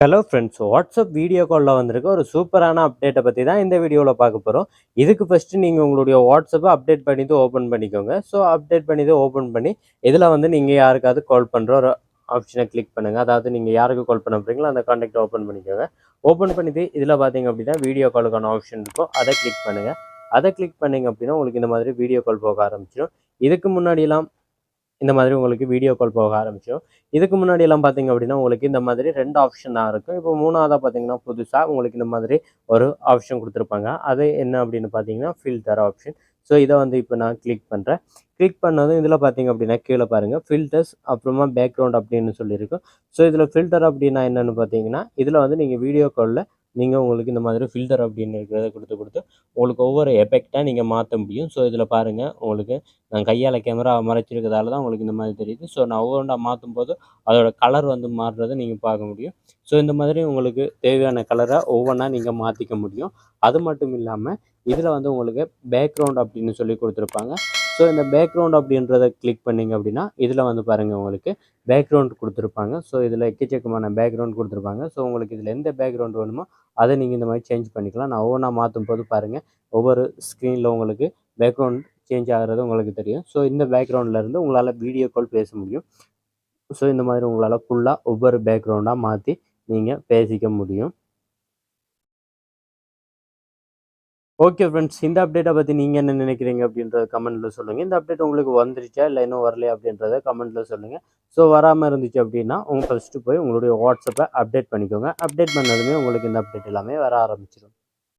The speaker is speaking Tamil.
ஹலோ ஃப்ரெண்ட்ஸ், வாட்ஸ்அப் வீடியோ காலில் வந்திருக்க ஒரு சூப்பரான அப்டேட்டை பற்றி தான் இந்த வீடியோவில் பார்க்க போகிறோம். இதுக்கு ஃபஸ்ட்டு நீங்கள் உங்களுடைய வாட்ஸ்அப்பை அப்டேட் பண்ணிவிட்டு ஓப்பன் பண்ணிக்கோங்க. ஸோ அப்டேட் பண்ணிவிட்டு ஓப்பன் பண்ணி இதில் வந்து நீங்கள் யாருக்காவது கால் பண்ணுற ஒரு ஆப்ஷனை கிளிக் பண்ணுங்கள். அதாவது நீங்கள் யாருக்கு கால் பண்ண போகிறீங்களோ அந்த கான்டாக்டை ஓப்பன் பண்ணிக்கோங்க. ஓப்பன் பண்ணிவிட்டு இதில் பார்த்தீங்க அப்படின்னா வீடியோ காலுக்கான ஆப்ஷன் இருக்கும், அதை கிளிக் பண்ணுங்கள். அதை கிளிக் பண்ணிங்க அப்படின்னா உங்களுக்கு இந்த மாதிரி வீடியோ கால் போக ஆரம்பிச்சிடும். இதுக்கு முன்னாடியெல்லாம் இந்த மாதிரி உங்களுக்கு வீடியோ கால் போக ஆரம்பிச்சிடும். இதுக்கு முன்னாடியெல்லாம் பார்த்தீங்க அப்படின்னா உங்களுக்கு இந்த மாதிரி 2 ஆப்ஷன் தான் இருக்கும். இப்போ 3வதா பார்த்தீங்கன்னா புதுசாக உங்களுக்கு இந்த மாதிரி ஒரு ஆப்ஷன் கொடுத்துருப்பாங்க. அது என்ன அப்படின்னு பார்த்தீங்கன்னா ஃபில்டர் ஆப்ஷன். ஸோ இதை வந்து இப்போ நான் கிளிக் பண்ணுறேன். கிளிக் பண்ணதும் இதில் பார்த்தீங்க அப்படின்னா கீழே பாருங்கள் ஃபில்டர்ஸ் அப்புறமா பேக்ரவுண்ட் அப்படின்னு சொல்லியிருக்கும். ஸோ இதில் ஃபில்டர் அப்படின்னா என்னென்னு பார்த்தீங்கன்னா இதில் வந்து நீங்கள் வீடியோ காலில் நீங்கள் உங்களுக்கு இந்த மாதிரி ஃபில்டர் அப்படின்னு இருக்கிறத கொடுத்து உங்களுக்கு ஒவ்வொரு எஃபெக்டாக நீங்கள் மாற்ற முடியும். ஸோ இதில் பாருங்கள், உங்களுக்கு நான் கையால் கேமரா மறைச்சிருக்கிறதால தான் உங்களுக்கு இந்த மாதிரி தெரியுது. ஸோ நான் ஒவ்வொன்றா மாற்றும்போது அதோட கலர் வந்து மாறுறதை நீங்கள் பார்க்க முடியும். ஸோ இந்த மாதிரி உங்களுக்கு தேவையான கலரை ஒவ்வொன்றா நீங்கள் மாற்றிக்க முடியும். அது மட்டும் இல்லாமல் இதில் வந்து உங்களுக்கு பேக்ரவுண்ட் அப்படின்னு சொல்லி கொடுத்துருப்பாங்க. ஸோ இந்த பேக்ரவுண்ட் அப்படின்றத கிளிக் பண்ணிங்க அப்படின்னா இதில் வந்து பாருங்கள் உங்களுக்கு பேக்ரவுண்ட் கொடுத்துருப்பாங்க. ஸோ இதில் எக்கச்சக்கமான பேக்ரவுண்ட் கொடுத்துருப்பாங்க. ஸோ உங்களுக்கு இதில் எந்த பேக்ரவுண்ட் வேணுமோ அதை நீங்கள் இந்த மாதிரி சேஞ்ச் பண்ணிக்கலாம். நான் ஒவ்வொன்றா மாற்றும் போது பாருங்கள், ஒவ்வொரு ஸ்க்ரீனில் உங்களுக்கு பேக்ரவுண்ட் சேஞ்ச் ஆகிறது உங்களுக்கு தெரியும். ஸோ இந்த பேக்ரவுண்ட்லேருந்து உங்களால் வீடியோ கால் பேச முடியும். ஸோ இந்த மாதிரி உங்களால் ஃபுல்லாக ஒவ்வொரு பேக்ரவுண்டாக மாற்றி நீங்கள் பேசிக்க முடியும். ஓகே ஃப்ரெண்ட்ஸ், இந்த அப்டேட்டை பற்றி நீங்கள் என்ன நினைக்கிறீங்க அப்படின்றத கமெண்ட்டில் சொல்லுங்கள். இந்த அப்டேட் உங்களுக்கு வந்துருச்சா இல்லை இன்னும் வரலையா அப்படின்றத கமெண்ட்டில் சொல்லுங்கள். ஸோ வராமல் இருந்துச்சு அப்படின்னா ஃபஸ்ட்டு போய் உங்களுடைய வாட்ஸ்அப்பை அப்டேட் பண்ணிக்கோங்க. அப்டேட் பண்ணதுமே உங்களுக்கு இந்த அப்டேட் எல்லாமே வர ஆரம்பிச்சிடும்.